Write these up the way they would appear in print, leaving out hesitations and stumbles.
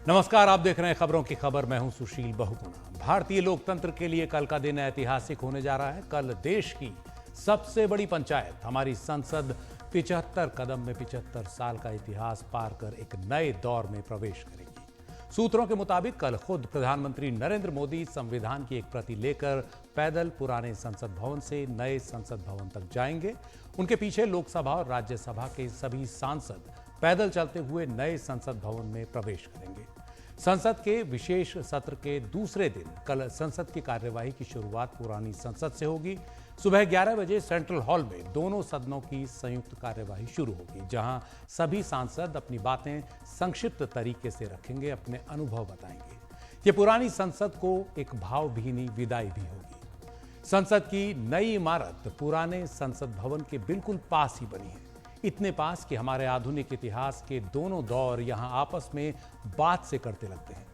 नमस्कार, आप देख रहे हैं खबरों की खबर। मैं हूं सुशील बहुगुणा। भारतीय लोकतंत्र के लिए कल का दिन ऐतिहासिक होने जा रहा है। कल देश की सबसे बड़ी पंचायत हमारी संसद 75 कदम में 75 साल का इतिहास पार कर एक नए दौर में प्रवेश करेगी। सूत्रों के मुताबिक कल खुद प्रधानमंत्री नरेंद्र मोदी संविधान की एक प्रति लेकर पैदल पुराने संसद भवन से नए संसद भवन तक जाएंगे। उनके पीछे लोकसभा और राज्यसभा के सभी सांसद पैदल चलते हुए नए संसद भवन में प्रवेश करेंगे। संसद के विशेष सत्र के दूसरे दिन कल संसद की कार्यवाही की शुरुआत पुरानी संसद से होगी। सुबह 11 बजे सेंट्रल हॉल में दोनों सदनों की संयुक्त कार्यवाही शुरू होगी, जहां सभी सांसद अपनी बातें संक्षिप्त तरीके से रखेंगे, अपने अनुभव बताएंगे। ये पुरानी संसद को एक भावभीनी विदाई भी होगी। संसद की नई इमारत पुराने संसद भवन के बिल्कुल पास ही बनी है, इतने पास कि हमारे आधुनिक इतिहास के दोनों दौर यहां आपस में बात से करते लगते हैं।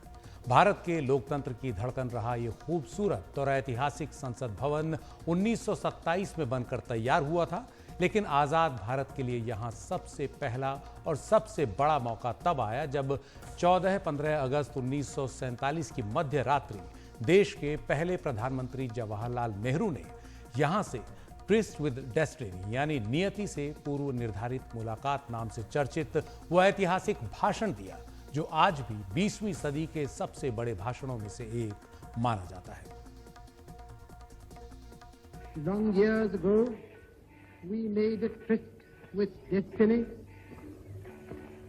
भारत के लोकतंत्र की धड़कन रहा ये खूबसूरत और ऐतिहासिक संसद भवन 1927 में बनकर तैयार हुआ था, लेकिन आजाद भारत के लिए यहां सबसे पहला और सबसे बड़ा मौका तब आया जब 14-15 अगस्त 1947 की मध्य रात्रि देश के पहले प्रधानमंत्री जवाहरलाल नेहरू ने यहां से ट्रिस्ट विद डेस्टिनी यानी नियति से पूर्व निर्धारित मुलाकात नाम से चर्चित वो ऐतिहासिक भाषण दिया, जो आज भी 20वीं सदी के सबसे बड़े भाषणों में से एक माना जाता है। Long years ago, we made a tryst with destiny,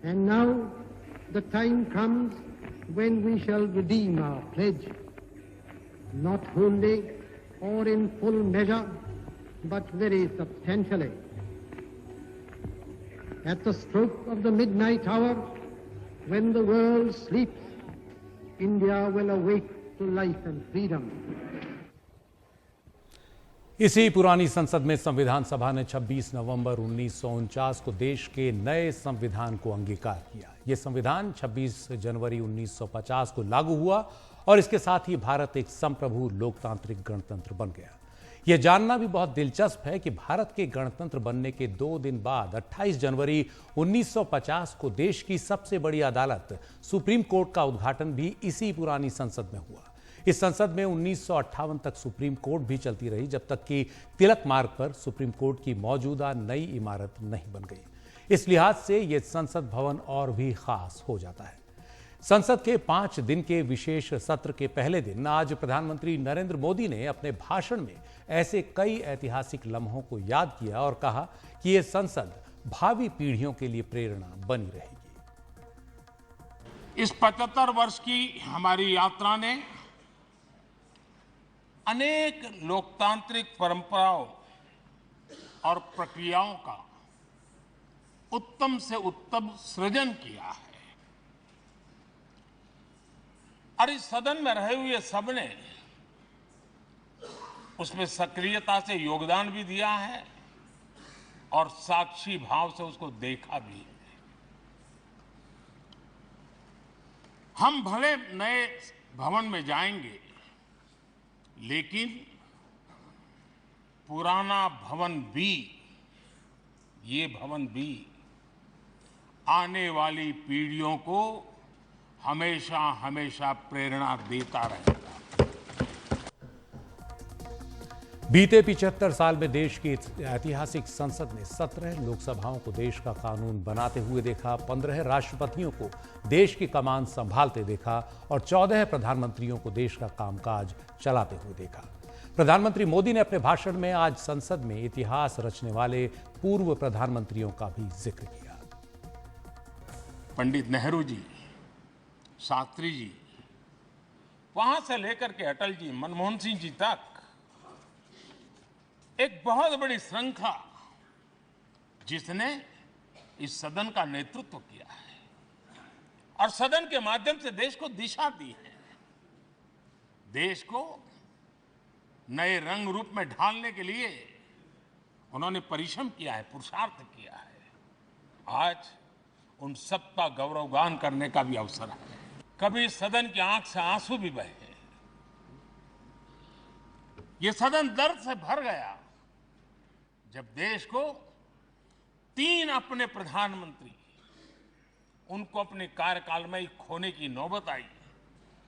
and now the time comes when we shall redeem our pledge, not wholly or in full measure, but very substantially. At the stroke of the midnight hour, when the world sleeps, India will awake to life and freedom. इसी पुरानी संसद में संविधान सभा ने 26 नवंबर 1949 को देश के नए संविधान को अंगीकार किया। यह संविधान 26 जनवरी 1950 को लागू हुआ और इसके साथ ही भारत एक संप्रभु लोकतांत्रिक गणतंत्र बन गया। यह जानना भी बहुत दिलचस्प है कि भारत के गणतंत्र बनने के 2 दिन बाद 28 जनवरी 1950 को देश की सबसे बड़ी अदालत सुप्रीम कोर्ट का उद्घाटन भी इसी पुरानी संसद में हुआ। इस संसद में 1958 तक सुप्रीम कोर्ट भी चलती रही, जब तक कि तिलक मार्ग पर सुप्रीम कोर्ट की मौजूदा नई इमारत नहीं बन गई। इस लिहाज से यह संसद भवन और भी खास हो जाता है। संसद के 5 दिन के विशेष सत्र के पहले दिन आज प्रधानमंत्री नरेंद्र मोदी ने अपने भाषण में ऐसे कई ऐतिहासिक लम्हों को याद किया और कहा कि यह संसद भावी पीढ़ियों के लिए प्रेरणा बनी रहेगी। इस 75 वर्ष की हमारी यात्रा ने अनेक लोकतांत्रिक परंपराओं और प्रक्रियाओं का उत्तम से उत्तम सृजन किया है और इस सदन में रहे हुए सबने उसमें सक्रियता से योगदान भी दिया है और साक्षी भाव से उसको देखा भी है। हम भले नए भवन में जाएंगे, लेकिन पुराना भवन भी, ये भवन भी आने वाली पीढ़ियों को हमेशा हमेशा प्रेरणा देता रहेगा। बीते 75 साल में देश की ऐतिहासिक संसद ने 17 लोकसभाओं को देश का कानून बनाते हुए देखा, 15 राष्ट्रपतियों को देश की कमान संभालते देखा और 14 प्रधानमंत्रियों को देश का कामकाज चलाते हुए देखा। प्रधानमंत्री मोदी ने अपने भाषण में आज संसद में इतिहास रचने वाले पूर्व प्रधानमंत्रियों का भी जिक्र किया। पंडित नेहरू जी, शास्त्री जी, वहां से लेकर के अटल जी, मनमोहन सिंह जी तक एक बहुत बड़ी श्रृंखला जिसने इस सदन का नेतृत्व किया है और सदन के माध्यम से देश को दिशा दी है, देश को नए रंग रूप में ढालने के लिए उन्होंने परिश्रम किया है, पुरुषार्थ किया है। आज उन सबका गौरवगान करने का भी अवसर है। कभी सदन की आंख से आंसू भी बहे। ये सदन दर्द से भर गया जब देश को 3 अपने प्रधानमंत्री उनको अपने कार्यकाल में ही खोने की नौबत आई।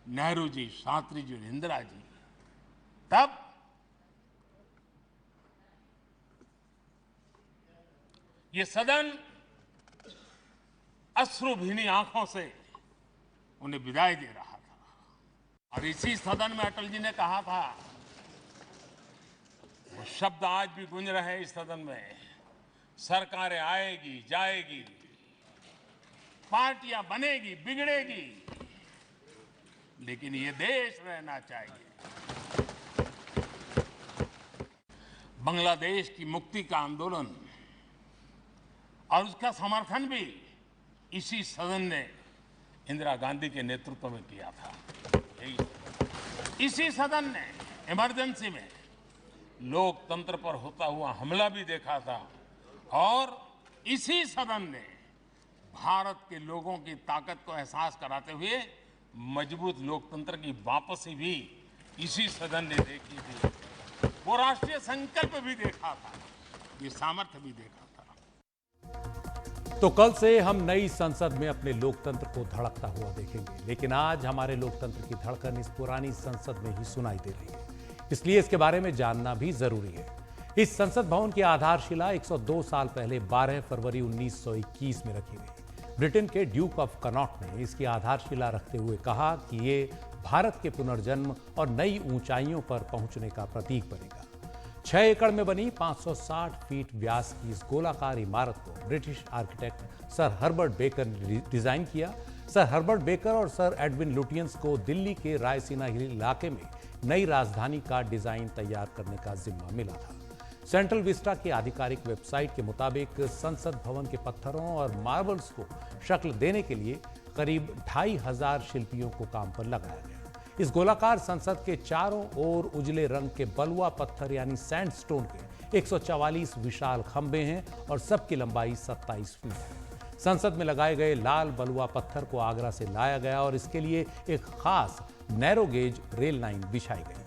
नेहरू जी, शास्त्री जी और इंदिरा जी, तब ये सदन अश्रुभीनी आंखों से उन्हें विदाई दे रहा था। और इसी सदन में अटल जी ने कहा था, वो शब्द आज भी गूंज रहे हैं इस सदन में, सरकारें आएगी जाएगी, पार्टियां बनेगी बिगड़ेगी, लेकिन ये देश रहना चाहिए। बांग्लादेश की मुक्ति का आंदोलन और उसका समर्थन भी इसी सदन ने इंदिरा गांधी के नेतृत्व में किया था। इसी सदन ने इमरजेंसी में लोकतंत्र पर होता हुआ हमला भी देखा था और इसी सदन ने भारत के लोगों की ताकत को एहसास कराते हुए मजबूत लोकतंत्र की वापसी भी इसी सदन ने देखी थी। वो राष्ट्रीय संकल्प भी देखा था, ये सामर्थ्य भी देखा था। तो कल से हम नई संसद में अपने लोकतंत्र को धड़कता हुआ देखेंगे, लेकिन आज हमारे लोकतंत्र की धड़कन इस पुरानी संसद में ही सुनाई दे रही है, इसलिए इसके बारे में जानना भी जरूरी है। इस संसद भवन की आधारशिला 102 साल पहले 12 फरवरी 1921 में रखी गई। ब्रिटेन के ड्यूक ऑफ कनॉट ने इसकी आधारशिला रखते हुए कहा कि ये भारत के पुनर्जन्म और नई ऊंचाइयों पर पहुंचने का प्रतीक बनेगा। 6 एकड़ में बनी 560 फीट व्यास की इस गोलाकार इमारत को British architect sir Herbert baker ने डिजाइन किया। सर हर्बर्ट बेकर और सर एडविन लुटियंस को दिल्ली के रायसीना हिल इलाके में नई राजधानी का डिजाइन तैयार करने का जिम्मा मिला था। सेंट्रल विस्टा की आधिकारिक वेबसाइट के मुताबिक संसद भवन के पत्थरों और मार्बल्स को शक्ल देने के लिए करीब 2500 शिल्पियों को काम पर लगाया गया। इस गोलाकार संसद के चारों ओर उजले रंग के बलुआ पत्थर यानी सैंडस्टोन के 144 विशाल खंभे हैं और सबकी लंबाई 27 फीट है। संसद में लगाए गए लाल बलुआ पत्थर को आगरा से लाया गया और इसके लिए एक खास नैरो गेज रेल लाइन बिछाई गई।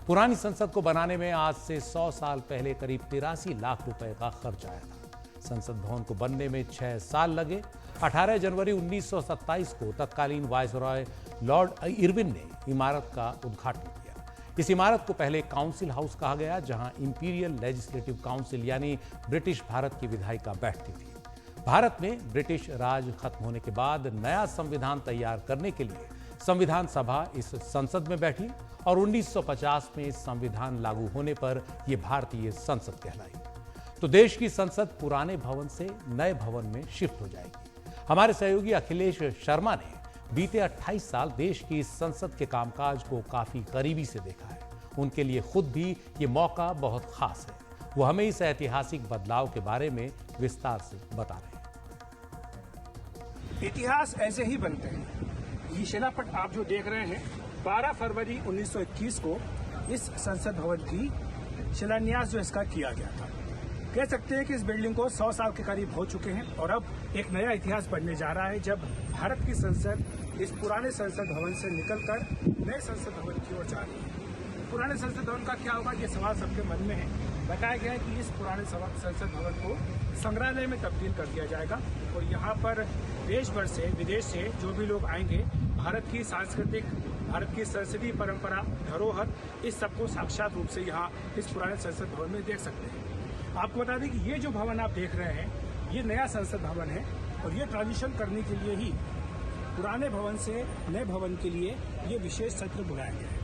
पुरानी संसद को बनाने में आज से 100 साल पहले करीब 83 लाख रुपए का खर्च आया था। संसद भवन को बनने में 6 साल लगे। 18 जनवरी 1927 को तत्कालीन वायसरॉय लॉर्ड इरविन ने इमारत का उद्घाटन किया। इस इमारत को पहले काउंसिल हाउस कहा गया, जहां इंपीरियल लेजिस्लेटिव काउंसिल यानी ब्रिटिश भारत की विधायिका बैठती थी। भारत में ब्रिटिश राज खत्म होने के बाद नया संविधान तैयार करने के लिए संविधान सभा इस संसद में बैठी और 1950 में संविधान लागू होने पर यह भारतीय संसद कहलाई। तो देश की संसद पुराने भवन से नए भवन में शिफ्ट हो जाएगी। हमारे सहयोगी अखिलेश शर्मा ने बीते 28 साल देश की इस संसद के कामकाज को काफी करीबी से देखा है। उनके लिए खुद भी ये मौका बहुत खास है। वो हमें इस ऐतिहासिक बदलाव के बारे में विस्तार से बता रहे हैं। इतिहास ऐसे ही बनते हैं। ये शिलापट आप जो देख रहे हैं 12 फरवरी 1921 को इस संसद भवन की शिलान्यास जो इसका किया गया था। कह सकते हैं कि इस बिल्डिंग को 100 साल के करीब हो चुके हैं और अब एक नया इतिहास बनने जा रहा है, जब भारत की संसद इस पुराने संसद भवन से निकलकर नए संसद भवन की ओर जा रही है। पुराने संसद भवन का क्या होगा, ये सवाल सबके मन में है। बताया गया है कि इस पुराने संसद भवन को संग्रहालय में तब्दील कर दिया जाएगा और यहाँ पर देश भर से विदेश से जो भी लोग आएंगे, भारत की सांस्कृतिक, भारत की संसदीय परंपरा, धरोहर, इस सबको साक्षात रूप से यहाँ इस पुराने संसद भवन में देख सकते हैं। आपको बता दें कि ये जो भवन आप देख रहे हैं, ये नया संसद भवन है और ये ट्रांजिशन करने के लिए ही पुराने भवन से नए भवन के लिए ये विशेष सत्र बुलाया गया है।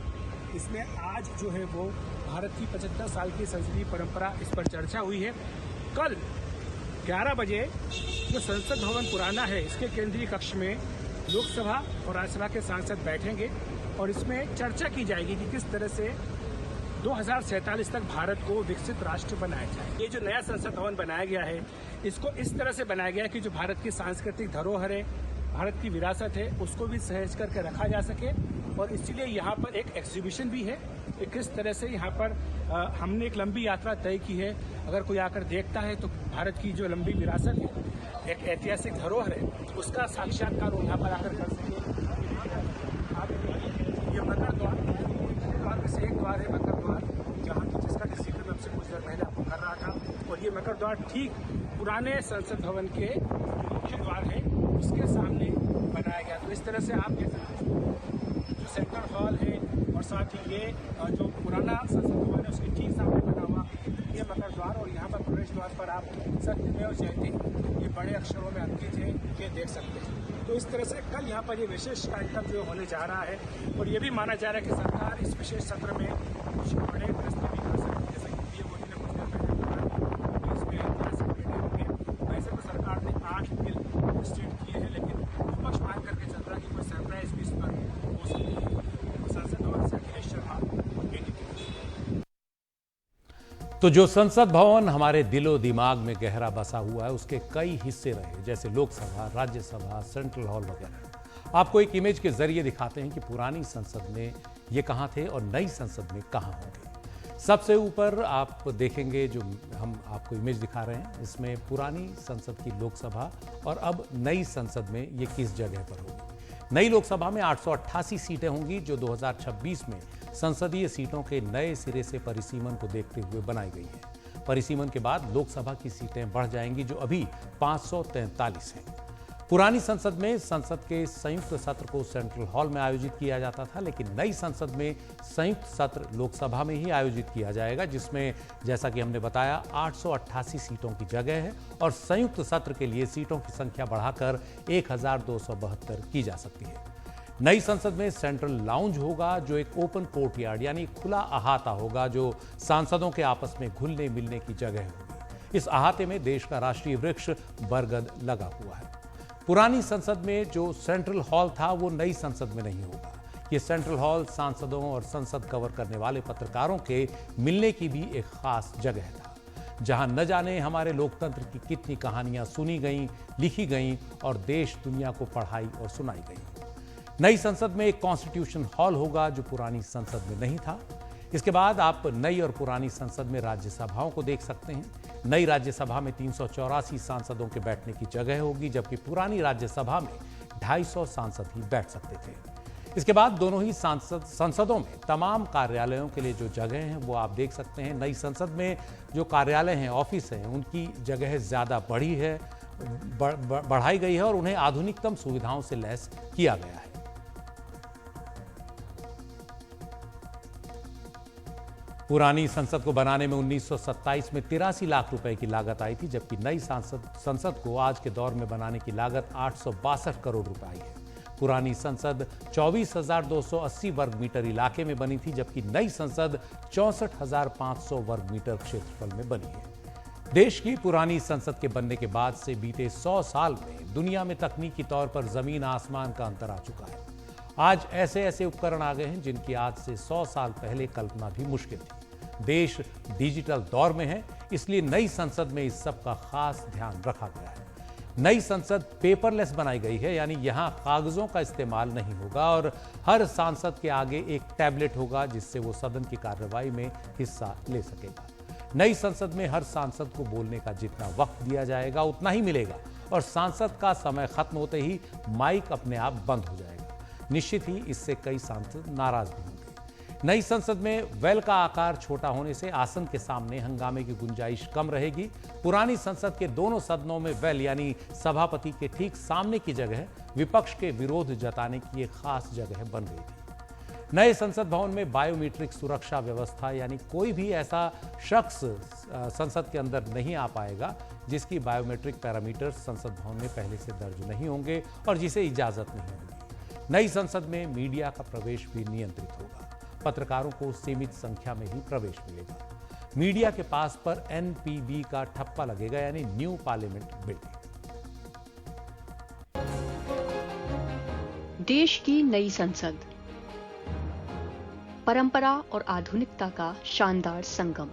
इसमें आज जो है वो भारत की 75 साल की संसदीय परंपरा, इस पर चर्चा हुई है। कल 11 बजे जो संसद भवन पुराना है, इसके केंद्रीय कक्ष में लोकसभा और राज्यसभा के सांसद बैठेंगे और इसमें चर्चा की जाएगी कि किस तरह से 2047 तक भारत को विकसित राष्ट्र बनाया जाए। ये जो नया संसद भवन बनाया गया है, इसको इस तरह से बनाया गया है कि जो भारत की सांस्कृतिक धरोहर है, भारत की विरासत है, उसको भी सहेज करके रखा जा सके। और इसीलिए यहाँ पर एक एग्जीबिशन भी है कि किस तरह से यहाँ पर हमने एक लंबी यात्रा तय की है। अगर कोई आकर देखता है तो भारत की जो लंबी विरासत है, एक ऐतिहासिक धरोहर है, उसका साक्षात्कार वो यहाँ पर आकर कर सके। ये मकर द्वार में से एक द्वार है, मकर द्वार, जहाँ जिसका जिक्र मैं आपसे कुछ देर पहले आपको कर रहा था। और ये मकर द्वार ठीक पुराने संसद भवन के मुख्य द्वार है। उसके सामने बनाया गया। तो इस तरह से आप देख सकते हैं जो सेंट्रल हॉल है और साथ ही ये जो पुराना संसद भवन है उसके ठीक सामने बना हुआ ये मकर द्वार, और यहाँ पर प्रवेश द्वार पर आप सत्यमेव जयते ये बड़े अक्षरों में अंकित है, ये देख सकते हैं। तो इस तरह से कल यहाँ पर ये विशेष कार्यक्रम जो होने जा रहा है, और ये भी माना जा रहा है कि सरकार इस विशेष सत्र में कुछ बड़े फैसले भी कर सकती है, जैसे कि पीएम मोदी ने कुछ देर पहले कहा कि इसमें ऐतिहासिक निर्णय होंगे। वैसे तो सरकार ने 8 बिल स्टेट किए हैं, लेकिन विपक्ष मान करके चल रहा है कि कोई सरप्राइज भी इस पर हो सकती है। संसद भवन से अखिलेश शर्मा। तो जो संसद भवन हमारे दिलो दिमाग में गहरा बसा हुआ है उसके कई हिस्से रहे, जैसे लोकसभा, राज्यसभा, सेंट्रल हॉल वगैरह। आपको एक इमेज के जरिए दिखाते हैं कि पुरानी संसद में ये कहां थे और नई संसद में कहां होंगे। सबसे ऊपर आप देखेंगे जो हम आपको इमेज दिखा रहे हैं, इसमें पुरानी संसद की लोकसभा और अब नई संसद में ये किस जगह पर होगी। नई लोकसभा में 888 सीटें होंगी जो 2026 में संसदीय सीटों के नए सिरे से परिसीमन को देखते हुए बनाई गई है। परिसीमन के बाद लोकसभा की सीटें बढ़ जाएंगी जो अभी 543 हैं। पुरानी संसद में संसद के संयुक्त सत्र को सेंट्रल हॉल में आयोजित किया जाता था, लेकिन नई संसद में संयुक्त सत्र लोकसभा में ही आयोजित किया जाएगा, जिसमें जैसा कि हमने बताया 888 सीटों की जगह है और संयुक्त सत्र के लिए सीटों की संख्या बढ़ाकर 1272 की जा सकती है। नई संसद में सेंट्रल लाउंज होगा जो एक ओपन कोर्टयार्ड यानी खुला अहाता होगा जो सांसदों के आपस में घुलने मिलने की जगह होगी। इस अहाते में देश का राष्ट्रीय वृक्ष बरगद लगा हुआ है। पुरानी संसद में जो सेंट्रल हॉल था वो नई संसद में नहीं होगा। ये सेंट्रल हॉल सांसदों और संसद कवर करने वाले पत्रकारों के मिलने की भी एक खास जगह था, जहां न जाने हमारे लोकतंत्र की कितनी कहानियां सुनी गईं, लिखी गईं और देश दुनिया को पढ़ाई और सुनाई गई। नई संसद में एक कॉन्स्टिट्यूशन हॉल होगा जो पुरानी संसद में नहीं था। इसके बाद आप नई और पुरानी संसद में राज्यसभाओं को देख सकते हैं। नई राज्यसभा में 384 सांसदों के बैठने की जगह होगी, जबकि पुरानी राज्यसभा में 250 सांसद ही बैठ सकते थे। इसके बाद दोनों ही संसदों में तमाम कार्यालयों के लिए जो जगह हैं वो आप देख सकते हैं। नई संसद में जो कार्यालय हैं, ऑफिस हैं, उनकी जगह ज़्यादा बढ़ाई गई है और उन्हें आधुनिकतम सुविधाओं से लैस किया गया है। पुरानी संसद को बनाने में 1927 में 83 लाख रुपए की लागत आई थी, जबकि नई संसद को आज के दौर में बनाने की लागत 862 करोड़ रुपए आई है। पुरानी संसद 24,280 वर्ग मीटर इलाके में बनी थी, जबकि नई संसद 64,500 वर्ग मीटर क्षेत्रफल में बनी है। देश की पुरानी संसद के बनने के बाद से बीते 100 साल में दुनिया में तकनीकी तौर पर जमीन आसमान का अंतर आ चुका है। आज ऐसे ऐसे उपकरण आ गए हैं जिनकी आज से 100 साल पहले कल्पना भी मुश्किल थी। देश डिजिटल दौर में है, इसलिए नई संसद में इस सब का खास ध्यान रखा गया है। नई संसद पेपरलेस बनाई गई है, यानी यहां कागजों का इस्तेमाल नहीं होगा और हर सांसद के आगे एक टैबलेट होगा जिससे वो सदन की कार्रवाई में हिस्सा ले सकेगा। नई संसद में हर सांसद को बोलने का जितना वक्त दिया जाएगा उतना ही मिलेगा और सांसद का समय खत्म होते ही माइक अपने आप बंद हो जाएगा। निश्चित ही इससे कई सांसद नाराज भी होंगे। नई संसद में वेल का आकार छोटा होने से आसन के सामने हंगामे की गुंजाइश कम रहेगी। पुरानी संसद के दोनों सदनों में वेल यानी सभापति के ठीक सामने की जगह विपक्ष के विरोध जताने की एक खास जगह बन गई थी। नए संसद भवन में बायोमेट्रिक सुरक्षा व्यवस्था यानी कोई भी ऐसा शख्स संसद के अंदर नहीं आ पाएगा जिसकी बायोमेट्रिक पैरामीटर संसद भवन में पहले से दर्ज नहीं होंगे और जिसे इजाजत नहीं होगी। नई संसद में मीडिया का प्रवेश भी नियंत्रित होगा। पत्रकारों को सीमित संख्या में ही प्रवेश मिलेगा। मीडिया के पास पर एनपीबी का ठप्पा लगेगा यानी न्यू पार्लियामेंट बिल्डिंग। देश की नई संसद, परंपरा और आधुनिकता का शानदार संगम।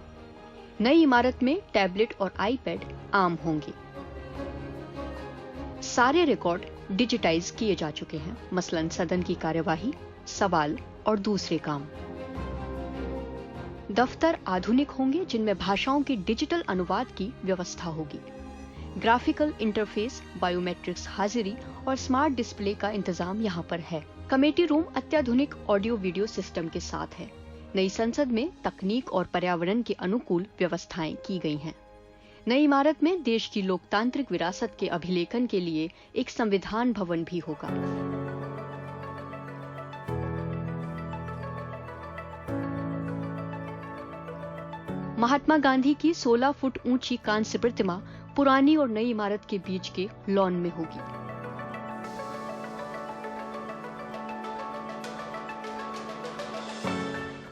नई इमारत में टैबलेट और आईपैड आम होंगे। सारे रिकॉर्ड डिजिटाइज किए जा चुके हैं, मसलन सदन की कार्यवाही, सवाल और दूसरे काम। दफ्तर आधुनिक होंगे जिनमें भाषाओं की डिजिटल अनुवाद की व्यवस्था होगी। ग्राफिकल इंटरफेस, बायोमेट्रिक्स हाजिरी और स्मार्ट डिस्प्ले का इंतजाम यहाँ पर है। कमेटी रूम अत्याधुनिक ऑडियो वीडियो सिस्टम के साथ है। नई संसद में तकनीक और पर्यावरण के अनुकूल व्यवस्थाएं की गई हैं। नई इमारत में देश की लोकतांत्रिक विरासत के अभिलेखन के लिए एक संविधान भवन भी होगा। महात्मा गांधी की 16 फुट ऊंची कांस्य प्रतिमा पुरानी और नई इमारत के बीच के लॉन में होगी।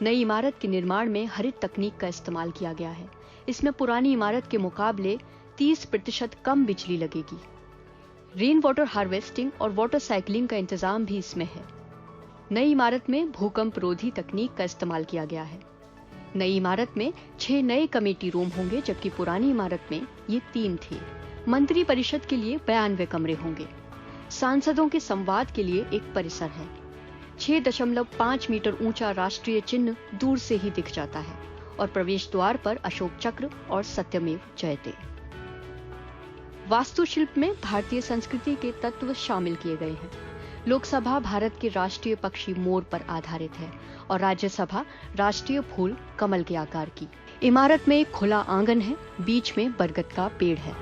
नई इमारत के निर्माण में हरित तकनीक का इस्तेमाल किया गया है। इसमें पुरानी इमारत के मुकाबले 30% कम बिजली लगेगी। रेन वाटर हार्वेस्टिंग और वाटर साइकिलिंग का इंतजाम भी इसमें है। नई इमारत में भूकंप रोधी तकनीक का इस्तेमाल किया गया है। नई इमारत में 6 नए कमेटी रूम होंगे, जबकि पुरानी इमारत में ये 3 थे। मंत्री परिषद के लिए 92 कमरे होंगे। सांसदों के संवाद के लिए एक परिसर है। 6.5 मीटर ऊंचा राष्ट्रीय चिन्ह दूर से ही दिख जाता है और प्रवेश द्वार पर अशोक चक्र और सत्यमेव जयते। वास्तुशिल्प में भारतीय संस्कृति के तत्व शामिल किए गए हैं। लोकसभा भारत के राष्ट्रीय पक्षी मोर पर आधारित है और राज्यसभा राष्ट्रीय फूल कमल के आकार की। इमारत में एक खुला आंगन है, बीच में बरगद का पेड़ है।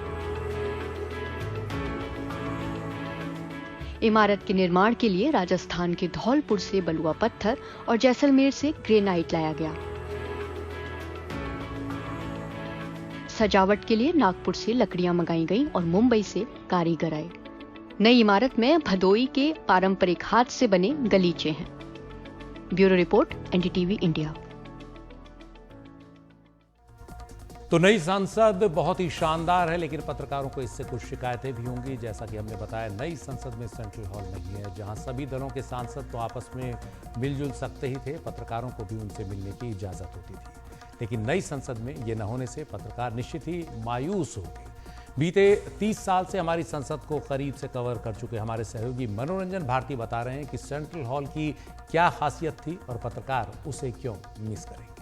इमारत के निर्माण के लिए राजस्थान के धौलपुर से बलुआ पत्थर और जैसलमेर से ग्रेनाइट लाया गया। सजावट के लिए नागपुर से लकड़ियां मंगाई गईं और मुंबई से कारीगर आए। नई इमारत में भदोई के पारंपरिक हाथ से बने गलीचे हैं। Bureau report, NDTV India. तो नई संसद बहुत ही शानदार है, लेकिन पत्रकारों को इससे कुछ शिकायतें भी होंगी। जैसा कि हमने बताया, नई संसद में सेंट्रल हॉल नहीं है, जहां सभी दलों के सांसद तो आपस में मिलजुल सकते ही थे, पत्रकारों को भी उनसे मिलने की इजाजत होती थी। लेकिन नई संसद में ये न होने से पत्रकार निश्चित ही मायूस हो गए। बीते 30 साल से हमारी संसद को करीब से कवर कर चुके हमारे सहयोगी मनोरंजन भारती बता रहे हैं कि सेंट्रल हॉल की क्या खासियत थी और पत्रकार उसे क्यों मिस करेंगे।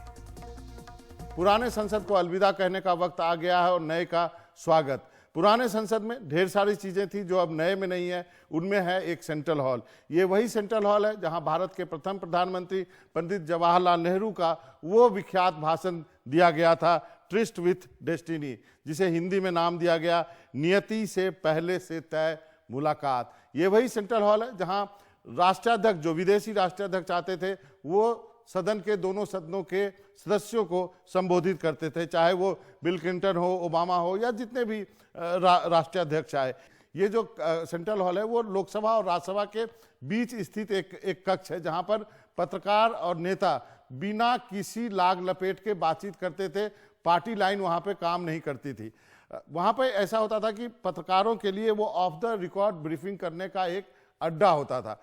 पुराने संसद को अलविदा कहने का वक्त आ गया है और नए का स्वागत। पुराने संसद में ढेर सारी चीजें थी जो अब नए में नहीं है। उनमें है एक सेंट्रल हॉल। ये वही सेंट्रल हॉल है जहां भारत के प्रथम प्रधानमंत्री पंडित जवाहरलाल नेहरू का वो विख्यात भाषण दिया गया था, ट्रिस्ट विथ डेस्टिनी, जिसे हिंदी में नाम दिया गया नियति से पहले से तय मुलाकात। ये वही सेंट्रल हॉल है जहां राष्ट्राध्यक्ष, जो विदेशी राष्ट्राध्यक्ष आते थे, वो सदन के दोनों सदनों के सदस्यों को संबोधित करते थे, चाहे वो बिल क्लिंटन हो, ओबामा हो या जितने भी राष्ट्राध्यक्ष आए। ये जो सेंट्रल हॉल है वो लोकसभा और राज्यसभा के बीच स्थित एक कक्ष है जहां पर पत्रकार और नेता बिना किसी लाग लपेट के बातचीत करते थे। पार्टी लाइन वहां पे काम नहीं करती थी। वहां पे ऐसा होता था कि पत्रकारों के लिए वो ऑफ द रिकॉर्ड ब्रीफिंग करने का एक अड्डा होता था।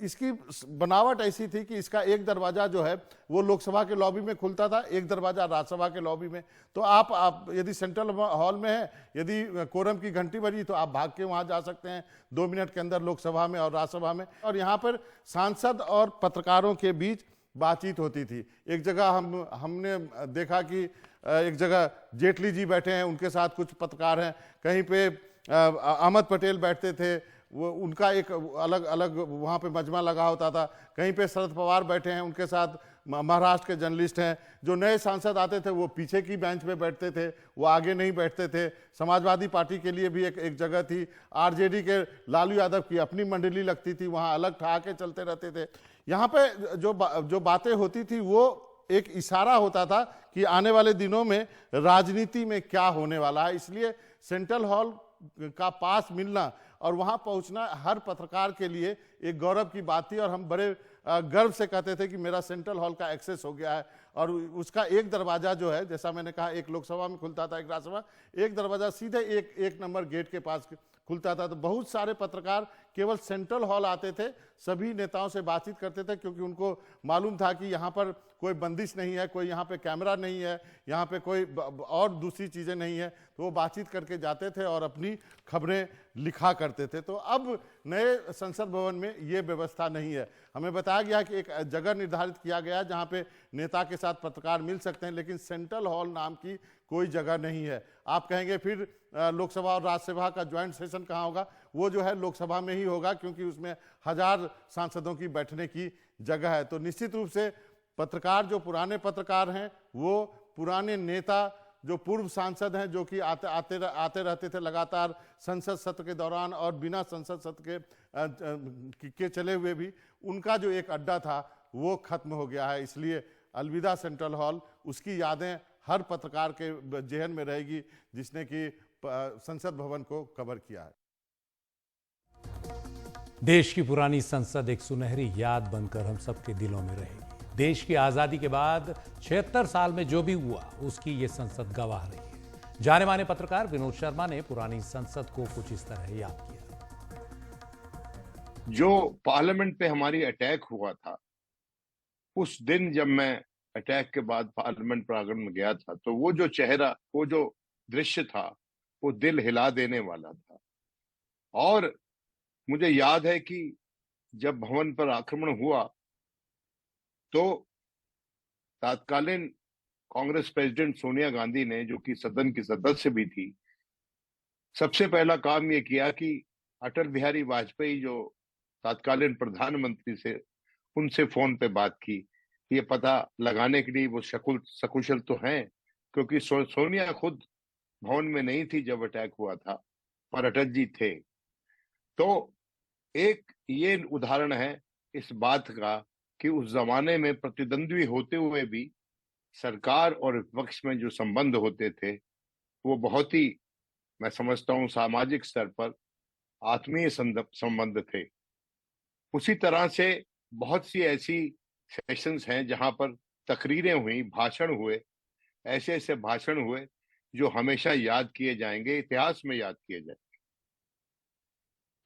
इसकी बनावट ऐसी थी कि इसका एक दरवाजा जो है वो लोकसभा के लॉबी में खुलता था, एक दरवाजा राज्यसभा के लॉबी में। तो आप यदि सेंट्रल हॉल में है, यदि कोरम की घंटी बजी तो आप भाग के वहां जा सकते हैं 2 मिनट के अंदर, लोकसभा में और राज्यसभा में। और यहाँ पर सांसद और पत्रकारों के बीच बातचीत होती थी। एक जगह हमने देखा कि एक जगह जेटली जी बैठे हैं, उनके साथ कुछ पत्रकार हैं। कहीं पे अहमद पटेल बैठते थे, वो उनका एक अलग अलग वहाँ पे मजमा लगा होता था। कहीं पे शरद पवार बैठे हैं, उनके साथ महाराष्ट्र के जर्नलिस्ट हैं। जो नए सांसद आते थे वो पीछे की बेंच पे बैठते थे, वो आगे नहीं बैठते थे। समाजवादी पार्टी के लिए भी एक जगह थी। आरजेडी के लालू यादव की अपनी मंडली लगती थी, वहाँ अलग ठहाके चलते रहते थे। यहाँ पे जो बातें होती थी वो एक इशारा होता था कि आने वाले दिनों में राजनीति में क्या होने वाला है। इसलिए सेंट्रल हॉल का पास मिलना और वहां पहुंचना हर पत्रकार के लिए एक गौरव की बात थी। और हम बड़े गर्व से कहते थे कि मेरा सेंट्रल हॉल का एक्सेस हो गया है। और उसका एक दरवाजा जो है, जैसा मैंने कहा, एक लोकसभा में खुलता था, एक राज्यसभा, एक दरवाजा सीधे एक नंबर गेट के पास खुलता था। तो बहुत सारे पत्रकार केवल सेंट्रल हॉल आते थे, सभी नेताओं से बातचीत करते थे, क्योंकि उनको मालूम था कि यहाँ पर कोई बंदिश नहीं है, कोई यहाँ पे कैमरा नहीं है, यहाँ पे कोई और दूसरी चीज़ें नहीं है। तो वो बातचीत करके जाते थे और अपनी खबरें लिखा करते थे। तो अब नए संसद भवन में ये व्यवस्था नहीं है। हमें बताया गया कि एक जगह निर्धारित किया गया है जहाँ पे नेता के साथ पत्रकार मिल सकते हैं, लेकिन सेंट्रल हॉल नाम की कोई जगह नहीं है। आप कहेंगे फिर लोकसभा और राज्यसभा का ज्वाइंट सेशन कहाँ होगा? वो जो है लोकसभा में ही होगा, क्योंकि उसमें 1000 सांसदों की बैठने की जगह है। तो निश्चित रूप से पत्रकार, जो पुराने पत्रकार हैं, वो पुराने नेता जो पूर्व सांसद हैं, जो कि आते रहते थे लगातार संसद सत्र के दौरान और बिना संसद सत्र के चले हुए भी, उनका जो एक अड्डा था वो खत्म हो गया है। इसलिए अलविदा सेंट्रल हॉल, उसकी यादें हर पत्रकार के जेहन में रहेगी जिसने कि संसद भवन को कवर किया है। देश की पुरानी संसद एक सुनहरी याद बनकर हम सबके दिलों में रहेगी। देश की आजादी के बाद 76 साल में जो भी हुआ उसकी ये संसद गवाह रही है। जाने माने पत्रकार विनोद शर्मा ने पुरानी संसद को कुछ इस तरह याद किया। जो पार्लियामेंट पे हमारी अटैक हुआ था, उस दिन जब मैं अटैक के बाद पार्लियामेंट प्रांगण में गया था, तो वो जो चेहरा, वो जो दृश्य था, वो दिल हिला देने वाला था। और मुझे याद है कि जब भवन पर आक्रमण हुआ तो तत्कालीन कांग्रेस प्रेसिडेंट सोनिया गांधी ने, जो कि सदन की सदस्य भी थी, सबसे पहला काम ये किया कि अटल बिहारी वाजपेयी जो तत्कालीन प्रधानमंत्री से, उनसे फोन पे बात की, ये पता लगाने के लिए वो सकुशल तो हैं, क्योंकि सोनिया खुद भवन में नहीं थी जब अटैक हुआ था, पर अटल जी थे। तो एक ये उदाहरण है इस बात का कि उस जमाने में प्रतिद्वंद्वी होते हुए भी सरकार और विपक्ष में जो संबंध होते थे वो बहुत ही, मैं समझता हूं, सामाजिक स्तर पर आत्मीय संबंध थे। उसी तरह से बहुत सी ऐसी सेशंस हैं जहां पर तकरीरें हुई, भाषण हुए, ऐसे ऐसे भाषण हुए जो हमेशा याद किए जाएंगे, इतिहास में याद किए जाएंगे।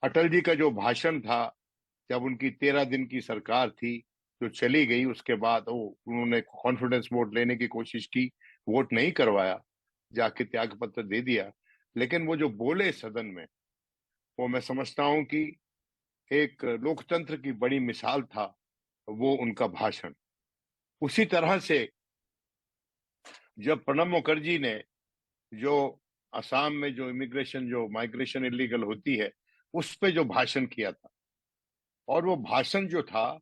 अटल जी का जो भाषण था जब उनकी 13 दिन की सरकार थी जो चली गई, उसके बाद उन्होंने कॉन्फिडेंस वोट लेने की कोशिश की, वोट नहीं करवाया, जाके त्याग पत्र दे दिया, लेकिन वो जो बोले सदन में, वो मैं समझता हूं कि एक लोकतंत्र की बड़ी मिसाल था वो उनका भाषण। उसी तरह से जब प्रणब मुखर्जी ने जो असम में जो माइग्रेशन इलीगल होती है, उस पे जो भाषण किया था, और वो भाषण जो था,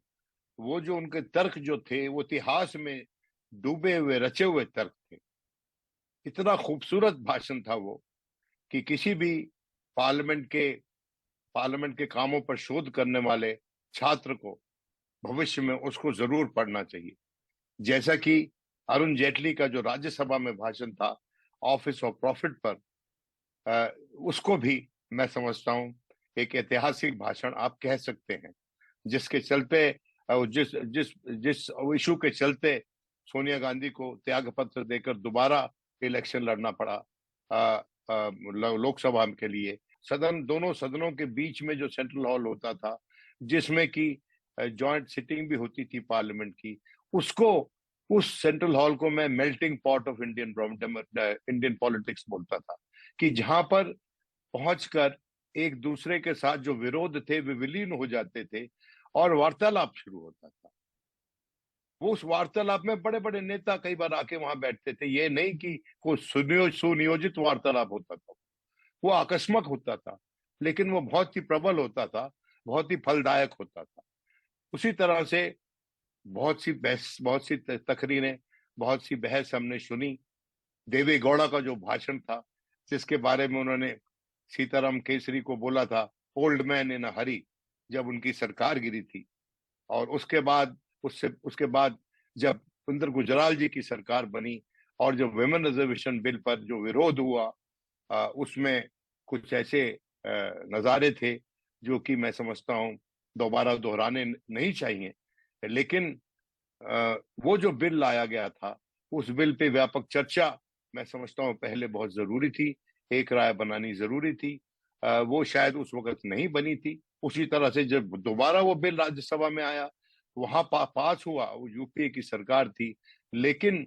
वो जो उनके तर्क जो थे, वो इतिहास में डूबे हुए, रचे हुए तर्क थे। इतना खूबसूरत भाषण था वो कि किसी भी पार्लियामेंट के कामों पर शोध करने वाले छात्र को भविष्य में उसको जरूर पढ़ना चाहिए। जैसा कि अरुण जेटली का जो राज्यसभा में भाषण था ऑफिस ऑफ प्रॉफिट पर, उसको भी मैं समझता हूं एक ऐतिहासिक भाषण आप कह सकते हैं, जिसके चलते जिस जिस जिस इशू के चलते सोनिया गांधी को त्याग पत्र देकर दोबारा इलेक्शन लड़ना पड़ा लोकसभा के लिए। दोनों सदनों के बीच में जो सेंट्रल हॉल होता था, जिसमें कि जॉइंट सिटिंग भी होती थी पार्लियामेंट की, उस सेंट्रल हॉल को मैं melting pot of Indian politics बोलता था, कि जहां पर पहुंचकर एक दूसरे के साथ जो विरोध थे वे विलीन हो जाते थे और वार्तालाप शुरू होता था। वो उस वार्तालाप में बड़े बड़े नेता कई बार आके वहां बैठते थे। ये नहीं कि कोई सुनियोजित वार्तालाप होता था, वो आकस्मिक होता था, लेकिन वो बहुत ही प्रबल होता था, बहुत ही फलदायक होता था। उसी तरह से बहुत सी तकरीरें, बहुत सी बहस हमने सुनी। देवे गौड़ा का जो भाषण था, जिसके बारे में उन्होंने सीताराम केसरी को बोला था ओल्ड मैन इन अ हरी, जब उनकी सरकार गिरी थी, और उसके बाद जब इंदिरा गुजराल जी की सरकार बनी और जब विमेन रिजर्वेशन बिल पर जो विरोध हुआ, उसमें कुछ ऐसे नजारे थे जो कि मैं समझता हूं दोबारा दोहराने नहीं चाहिए। लेकिन वो जो बिल लाया गया था, उस बिल पे व्यापक चर्चा मैं समझता हूं पहले बहुत जरूरी थी, एक राय बनानी जरूरी थी। वो शायद उस वक्त नहीं बनी थी। उसी तरह से जब दोबारा वो बिल राज्यसभा में आया, वहां पास हुआ, वो यूपीए की सरकार थी, लेकिन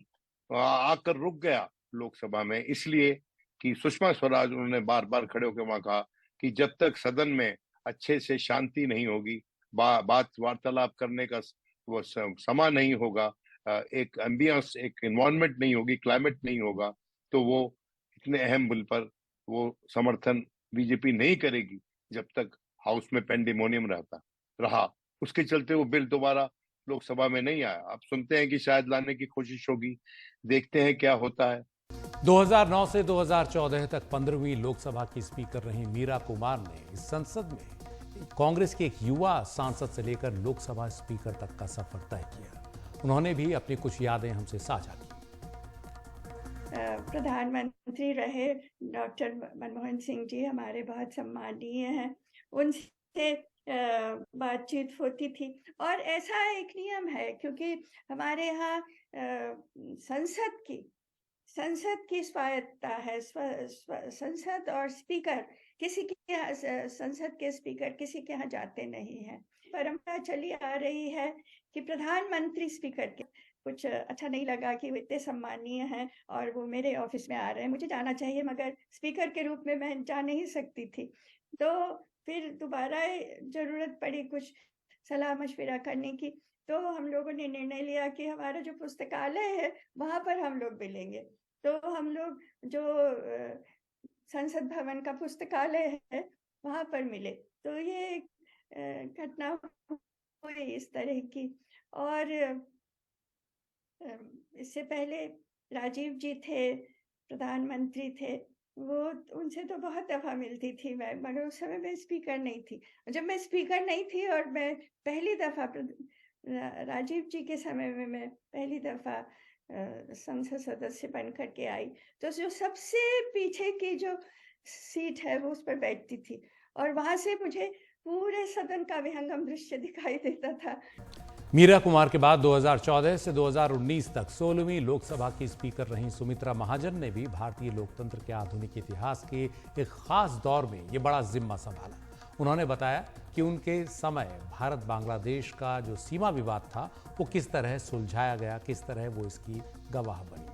आकर रुक गया लोकसभा में, इसलिए कि सुषमा स्वराज, उन्होंने बार बार खड़े होकर वहां कहा कि जब तक सदन में अच्छे से शांति नहीं होगी, बात वार्तालाप करने का वो समा नहीं होगा, एक एम्बियंस, एक एनवायरनमेंट नहीं होगी, क्लाइमेट नहीं होगा, तो वो इतने अहम बिल पर वो समर्थन बीजेपी नहीं करेगी जब तक हाउस में पेंडेमोनियम रहा। उसके चलते वो बिल दोबारा लोकसभा में नहीं आया। अब सुनते हैं कि शायद लाने की कोशिश होगी, देखते हैं क्या होता है। 2009 से 2014 तक 15वीं लोकसभा की स्पीकर रही मीरा कुमार ने इस संसद में कांग्रेस के एक युवा सांसद से लेकर लोकसभा स्पीकर तक का सफर तय किया। उन्होंने भी अपनी कुछ यादें हमसे साझा की। प्रधानमंत्री रहे डॉक्टर मनमोहन सिंह जी हमारे बहुत सम्मानीय हैं। उनसे बातचीत होती थी और ऐसा एक नियम है, क्योंकि हमारे यहाँ संसद की स्वायत्ता है। संसद और स्पीकर किसी के यहाँ, संसद के स्पीकर किसी के यहाँ जाते नहीं हैं। परंपरा चली आ रही है कि प्रधानमंत्री स्पीकर के कुछ अच्छा नहीं लगा कि वो इतने सम्मानीय हैं और वो मेरे ऑफिस में आ रहे हैं, मुझे जाना चाहिए, मगर स्पीकर के रूप में मैं जा नहीं सकती थी। तो फिर दोबारा जरूरत पड़ी कुछ सलाह मशविरा करने की, तो हम लोगों ने निर्णय लिया कि हमारा जो पुस्तकालय है वहां पर हम लोग मिलेंगे। तो हम लोग जो संसद भवन का पुस्तकालय है वहां पर मिले। तो ये घटना हुई इस तरह की। और इससे पहले राजीव जी थे, प्रधानमंत्री थे, वो उनसे तो बहुत दफा मिलती थी मैं, मगर उस समय मैं स्पीकर नहीं थी। जब मैं स्पीकर नहीं थी और मैं पहली दफा राजीव जी के समय में मैं पहली दफा संसद सदस्य बन करके आई, तो जो सबसे पीछे की जो सीट है वो उस पर बैठती थी और वहां से मुझे पूरे सदन का विहंगम दृश्य दिखाई देता था। मीरा कुमार के बाद 2014 से 2019 तक 16वीं लोकसभा की स्पीकर रहीं सुमित्रा महाजन ने भी भारतीय लोकतंत्र के आधुनिक इतिहास के एक खास दौर में ये बड़ा जिम्मा संभाला। उन्होंने बताया कि उनके समय भारत बांग्लादेश का जो सीमा विवाद था वो किस तरह सुलझाया गया, किस तरह वो इसकी गवाह बनी।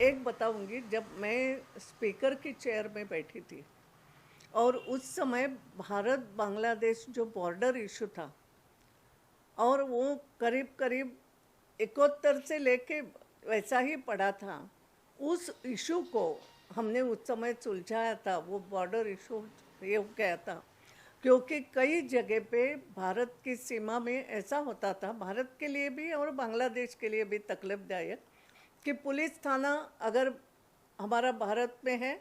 एक बताऊंगी, जब मैं स्पीकर की चेयर में बैठी थी और उस समय भारत बांग्लादेश जो बॉर्डर इशू था और वो करीब करीब 71 से लेके वैसा ही पड़ा था, उस इशू को हमने उस समय सुलझाया था। वो बॉर्डर इशू ये हो गया था क्योंकि कई जगह पे भारत की सीमा में ऐसा होता था, भारत के लिए भी और बांग्लादेश के लिए भी तकलीफदायक, कि पुलिस थाना अगर हमारा भारत में है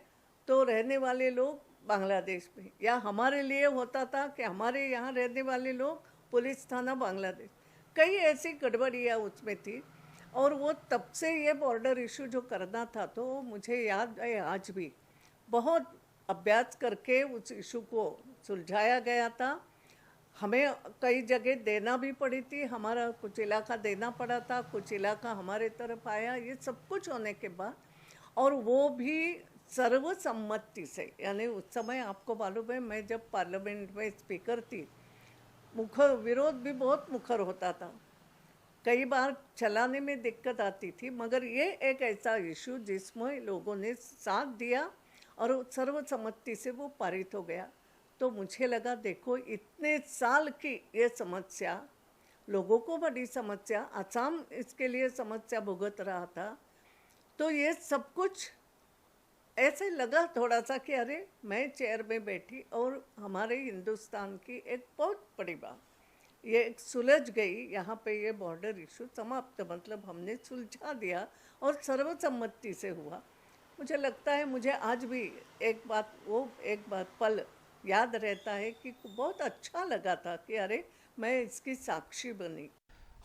तो रहने वाले लोग बांग्लादेश में, या हमारे लिए होता था कि हमारे यहाँ रहने वाले लोग पुलिस थाना बांग्लादेश। कई ऐसी गड़बड़ियाँ उसमें थी और वो तब से ये बॉर्डर इशू जो करना था, तो मुझे याद है आज भी बहुत अभ्यास करके उस इशू को सुलझाया गया था। हमें कई जगह देना भी पड़ी थी, हमारा कुछ इलाका देना पड़ा था, कुछ इलाका हमारे तरफ आया। ये सब कुछ होने के बाद, और वो भी सर्वसम्मति से, यानी उस समय आपको मालूम है मैं जब पार्लियामेंट में स्पीकर थी, मुखर विरोध भी बहुत मुखर होता था, कई बार चलाने में दिक्कत आती थी, मगर ये एक ऐसा इशू जिसमें लोगों ने साथ दिया और सर्वसम्मति से वो पारित हो गया। तो मुझे लगा देखो इतने साल की ये समस्या, लोगों को बड़ी समस्या, असम इसके लिए समस्या भुगत रहा था, तो ये सब कुछ ऐसे लगा थोड़ा सा कि अरे मैं चेयर में बैठी और हमारे हिंदुस्तान की एक बहुत बड़ी बात ये सुलझ गई। यहाँ पे ये बॉर्डर इशू समाप्त, मतलब हमने सुलझा दिया और सर्वसम्मति से हुआ। मुझे लगता है, मुझे आज भी एक बात पल याद रहता है कि बहुत अच्छा लगा था कि अरे मैं इसकी साक्षी बनी।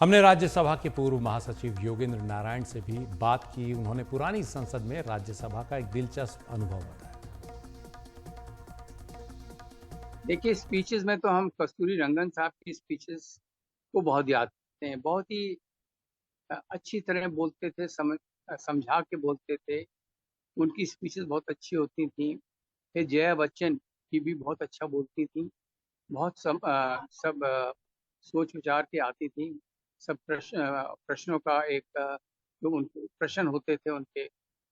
हमने राज्यसभा के पूर्व महासचिव योगेंद्र नारायण से भी बात की। उन्होंने पुरानी संसद में राज्यसभा का एक दिलचस्प अनुभव बताया। देखिए, स्पीचेस में तो हम कस्तूरी रंगन साहब की स्पीचेस को बहुत याद करते हैं। बहुत ही अच्छी तरह बोलते थे, समझा के बोलते थे। उनकी स्पीचेस बहुत अच्छी होती थी। फिर जया बच्चन की भी बहुत अच्छा बोलती थी, बहुत सब सोच विचार के आती थी। सब प्रश्नों का एक जो उनके प्रश्न होते थे उनके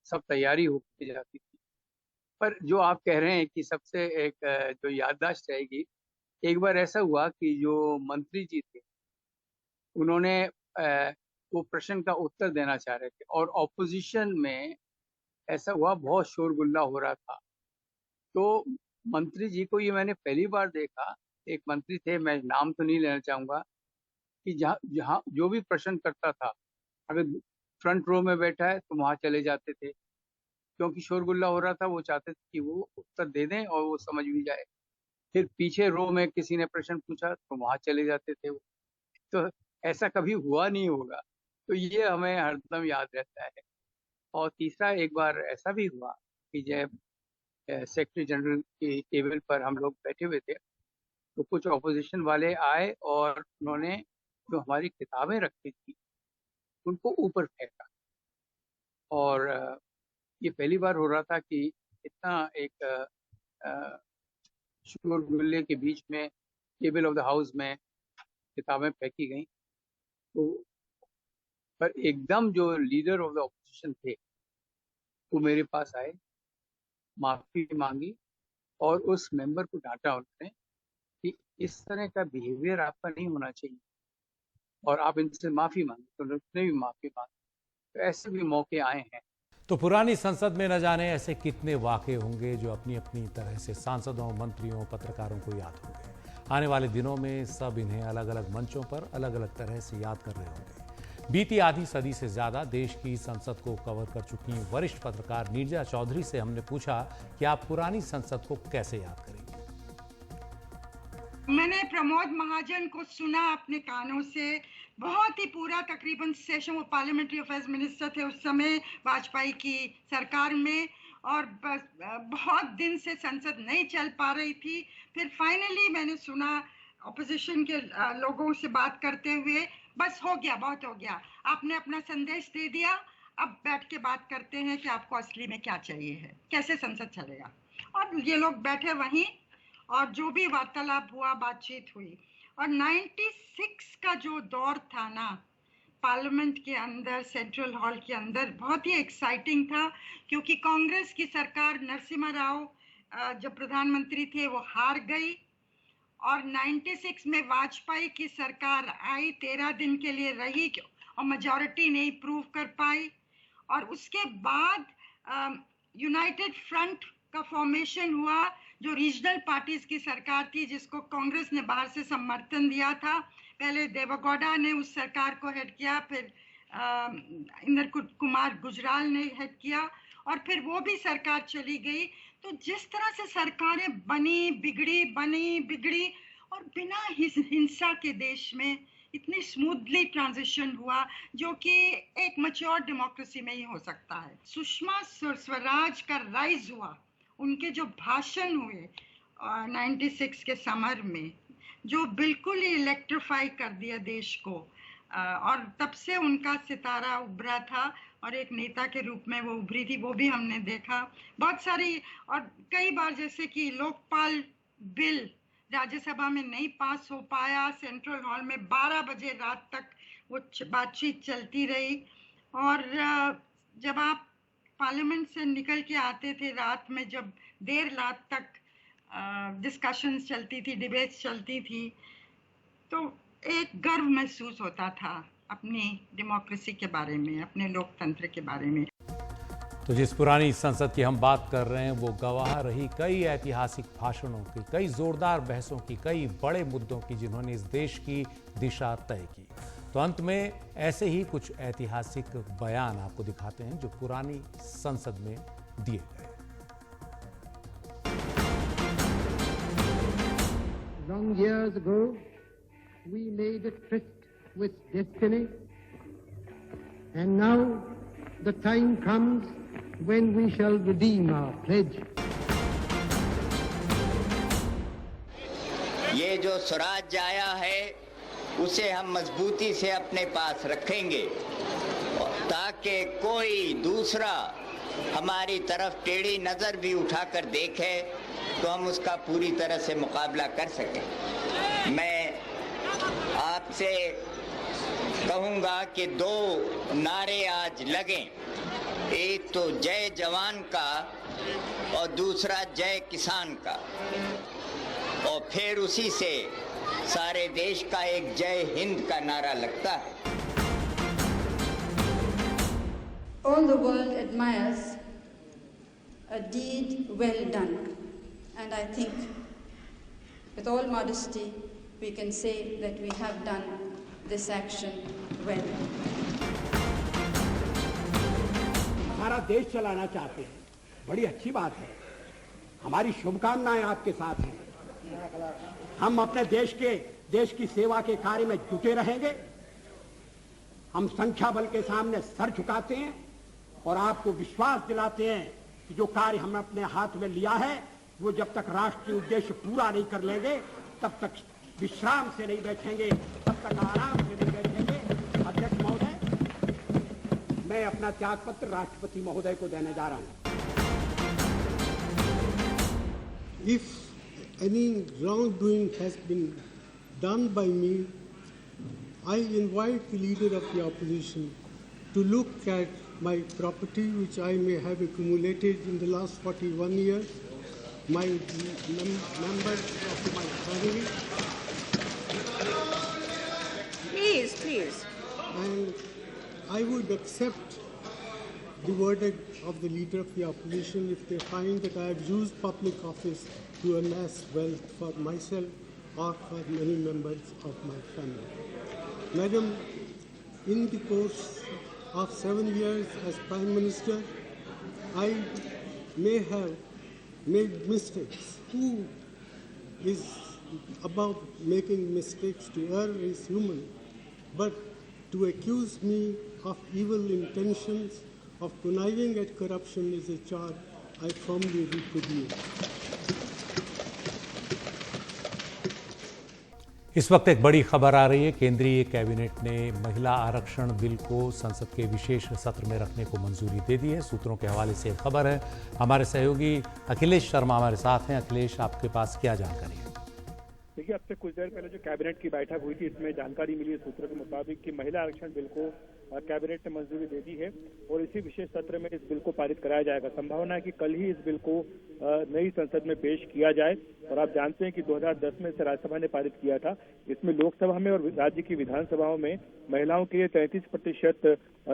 सब तैयारी होती जाती थी। पर जो आप कह रहे हैं कि सबसे एक जो याददाश्त रहेगी, एक बार ऐसा हुआ कि जो मंत्री जी थे उन्होंने वो प्रश्न का उत्तर देना चाह रहे थे और ऑपोजिशन में ऐसा हुआ, बहुत शोरगुल्ला हो रहा था। तो मंत्री जी को ये मैंने पहली बार देखा, एक मंत्री थे, मैं नाम तो नहीं लेना चाहूँगा, कि जहाँ जो भी प्रश्न करता था, अगर फ्रंट रो में बैठा है तो वहां चले जाते थे, क्योंकि शोरगुल्ला हो रहा था, वो चाहते थे कि वो उत्तर दे दें और वो समझ भी जाए। फिर पीछे रो में किसी ने प्रश्न पूछा तो वहां चले जाते थे वो। तो ऐसा कभी हुआ नहीं होगा, तो ये हमें हरदम याद रहता है। और तीसरा, एक बार ऐसा भी हुआ कि जब सेक्रेटरी जनरल की टेबल पर हम लोग बैठे हुए थे तो कुछ ऑपोजिशन वाले आए और उन्होंने जो हमारी किताबें रखी थी उनको ऊपर फेंका। और ये पहली बार हो रहा था कि इतना एक शोरगुल्ले के बीच में टेबल ऑफ द हाउस में किताबें फेंकी गई। तो पर एकदम जो लीडर ऑफ द ऑपोजिशन थे वो मेरे पास आए, माफी मांगी और उस मेंबर को डांटा उन्होंने कि इस तरह का बिहेवियर आपका नहीं होना चाहिए और आप इनसे माफी मांगे। तो उसने भी माफी मांगी। तो ऐसे भी मौके आए हैं। तो पुरानी संसद में न जाने ऐसे कितने वाक़े होंगे जो अपनी अपनी तरह से सांसदों, मंत्रियों, पत्रकारों को याद होंगे। आने वाले दिनों में सब इन्हें अलग अलग मंचों पर अलग अलग तरह से याद कर रहे होंगे। बीती आधी सदी से ज्यादा देश की संसद को कवर कर चुकी वरिष्ठ पत्रकार नीरजा चौधरी से हमने पूछा कि आप पुरानी संसद को कैसे याद करेंगे। मैंने प्रमोद महाजन को सुना अपने कानों से, बहुत ही पूरा तकरीबन सेशन, वो पार्लियामेंट्री अफेयर्स मिनिस्टर थे उस समय वाजपेयी की सरकार में, और बहुत दिन से संसद नहीं चल पा रही थी। फिर फाइनली मैंने सुना ऑपोजिशन के लोगों से बात करते हुए, बस हो गया, बहुत हो गया, आपने अपना संदेश दे दिया, अब बैठ के बात करते हैं कि आपको असली में क्या चाहिए है, कैसे संसद चलेगा। और ये लोग बैठे वहीं और जो भी वार्तालाप हुआ, बातचीत हुई। और 96 का जो दौर था ना पार्लियामेंट के अंदर, सेंट्रल हॉल के अंदर, बहुत ही एक्साइटिंग था, क्योंकि कांग्रेस की सरकार, नरसिम्हा राव जब प्रधानमंत्री थे वो हार गई, और 96 में वाजपेयी की सरकार आई, 13 दिन के लिए रही और मेजॉरिटी नहीं प्रूव कर पाई। और उसके बाद यूनाइटेड फ्रंट का फॉर्मेशन हुआ, जो रीजनल पार्टीज की सरकार थी, जिसको कांग्रेस ने बाहर से समर्थन दिया था। पहले देवेगौड़ा ने उस सरकार को हेड किया, फिर इंद्र कुमार गुजराल ने हेड किया, और फिर वो भी सरकार चली गई। तो जिस तरह से सरकारें बनी बिगड़ी और बिना हिंसा के देश में इतनी स्मूथली ट्रांजिशन हुआ, जो कि एक मैच्योर डेमोक्रेसी में ही हो सकता है। सुषमा स्वराज का राइज हुआ, उनके जो भाषण हुए 96 के समर में, जो बिल्कुल ही इलेक्ट्रीफाई कर दिया देश को, और तब से उनका सितारा उभरा था और एक नेता के रूप में वो उभरी थी, वो भी हमने देखा। बहुत सारी, और कई बार जैसे कि लोकपाल बिल राज्यसभा में नहीं पास हो पाया, सेंट्रल हॉल में 12 बजे रात तक वो बातचीत चलती रही। और जब आप पार्लियामेंट से निकल के आते थे रात में, जब देर रात तक डिस्कशंस चलती थी, डिबेट्स चलती थी, तो एक गर्व महसूस होता था अपनी डेमोक्रेसी के बारे में, अपने लोकतंत्र के बारे में। तो जिस पुरानी संसद की हम बात कर रहे हैं वो गवाह रही कई ऐतिहासिक भाषणों की, कई जोरदार बहसों की, कई बड़े मुद्दों की, जिन्होंने इस देश की दिशा तय की। तो अंत में ऐसे ही कुछ ऐतिहासिक बयान आपको दिखाते हैं जो पुरानी संसद में दिए गए। Long years ago, we made a tryst with destiny, and now the time comes when we shall redeem our pledge. ये जो स्वराज आया है उसे हम मजबूती से अपने पास रखेंगे, ताकि कोई दूसरा हमारी तरफ टेढ़ी नजर भी उठाकर देखे तो हम उसका पूरी तरह से मुकाबला कर सकें। मैं आपसे कहूँगा कि 2 नारे आज लगें, एक तो जय जवान का और दूसरा जय किसान का, और फिर उसी से सारे देश का एक जय हिंद का नारा लगता है। All the world admires a deed well done, and I think with all modesty we can say that we have done this action well. सारा देश चलाना चाहते हैं, बड़ी अच्छी बात है। हमारी शुभकामनाएं आपके साथ हैं। हम अपने देश की सेवा के कार्य में जुटे रहेंगे। हम संख्या बल के सामने सर झुकाते हैं और आपको विश्वास दिलाते हैं कि जो कार्य हमने अपने हाथ में लिया है वो जब तक राष्ट्रीय उद्देश्य पूरा नहीं कर लेंगे तब तक विश्राम से नहीं बैठेंगे, तब तक आराम से नहीं बैठेंगे। अध्यक्ष महोदय, मैं अपना त्यागपत्र राष्ट्रपति महोदय को देने जा रहा हूं। If any wrongdoing has been done by me, I invite the leader of the opposition to look at my property which I may have accumulated in the last 41 years, my members of my family. Please. And I would accept the verdict of the leader of the opposition if they find that I have used public office to amass wealth for myself or for many members of my family. Madam, in the course of 7 years as Prime Minister, I may have made mistakes. Who is above making mistakes? To err is human. But to accuse me of evil intentions, of conniving at corruption is a charge I firmly repudiate. इस वक्त एक बड़ी खबर आ रही है। केंद्रीय cabinet ने महिला आरक्षण बिल को संसद के विशेष सत्र में रखने को मंजूरी दे दी है। सूत्रों के हवाले से खबर है। हमारे सहयोगी अखिलेश शर्मा हमारे साथ हैं। अखिलेश, आपके पास क्या जानकारी है? देखिए, अब से कुछ देर पहले जो कैबिनेट की बैठक हुई थी, इसमें जानकारी मिली है सूत्रों के मुताबिक कि महिला आरक्षण बिल को कैबिनेट ने मंजूरी दे दी है और इसी विशेष सत्र में इस बिल को पारित कराया जाएगा। संभावना है कि कल ही इस बिल को नई संसद में पेश किया जाए। और आप जानते हैं कि 2010 में इसे राज्यसभा ने पारित किया था। इसमें लोकसभा में और राज्य की विधानसभाओं में महिलाओं के लिए 33%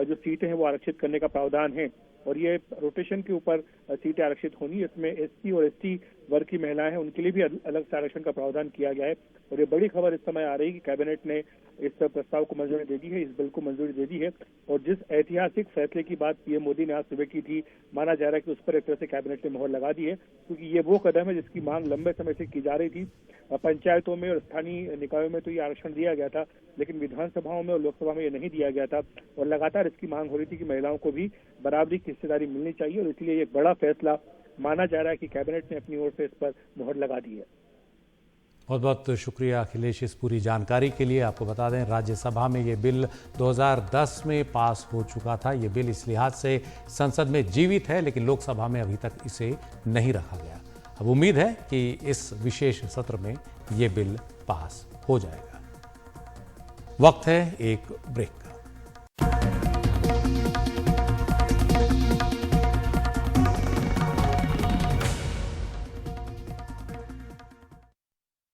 जो सीटें हैं वो आरक्षित करने का प्रावधान है और ये रोटेशन के ऊपर सीटें आरक्षित होनी। इसमें एससी और एसटी वर्ग की महिलाएं हैं, उनके लिए भी अलग से आरक्षण का प्रावधान किया गया है। और ये बड़ी खबर इस समय आ रही है कि कैबिनेट ने इस प्रस्ताव को मंजूरी दे दी है, इस बिल को मंजूरी दे दी है। और जिस ऐतिहासिक फैसले की बात पीएम मोदी ने आज सुबह की थी, माना जा रहा है कि उस पर एक तरह से कैबिनेट ने मोहर लगा दी है, क्योंकि ये वो कदम है जिसकी मांग लंबे समय से की जा रही थी। पंचायतों में और स्थानीय निकायों में तो ये आरक्षण दिया गया था, लेकिन विधानसभाओं में और लोकसभा में ये नहीं दिया गया था और लगातार इसकी मांग हो रही थी कि महिलाओं को भी बराबरी की हिस्सेदारी मिलनी चाहिए। और इसलिए एक बड़ा फैसला माना जा रहा है कि कैबिनेट ने अपनी ओर से इस पर मोहर लगा दी है। बहुत बहुत शुक्रिया अखिलेश इस पूरी जानकारी के लिए। आपको बता दें, राज्यसभा में ये बिल 2010 में पास हो चुका था। ये बिल इस लिहाज से संसद में जीवित है, लेकिन लोकसभा में अभी तक इसे नहीं रखा गया। अब उम्मीद है कि इस विशेष सत्र में ये बिल पास हो जाएगा। वक्त है एक ब्रेक।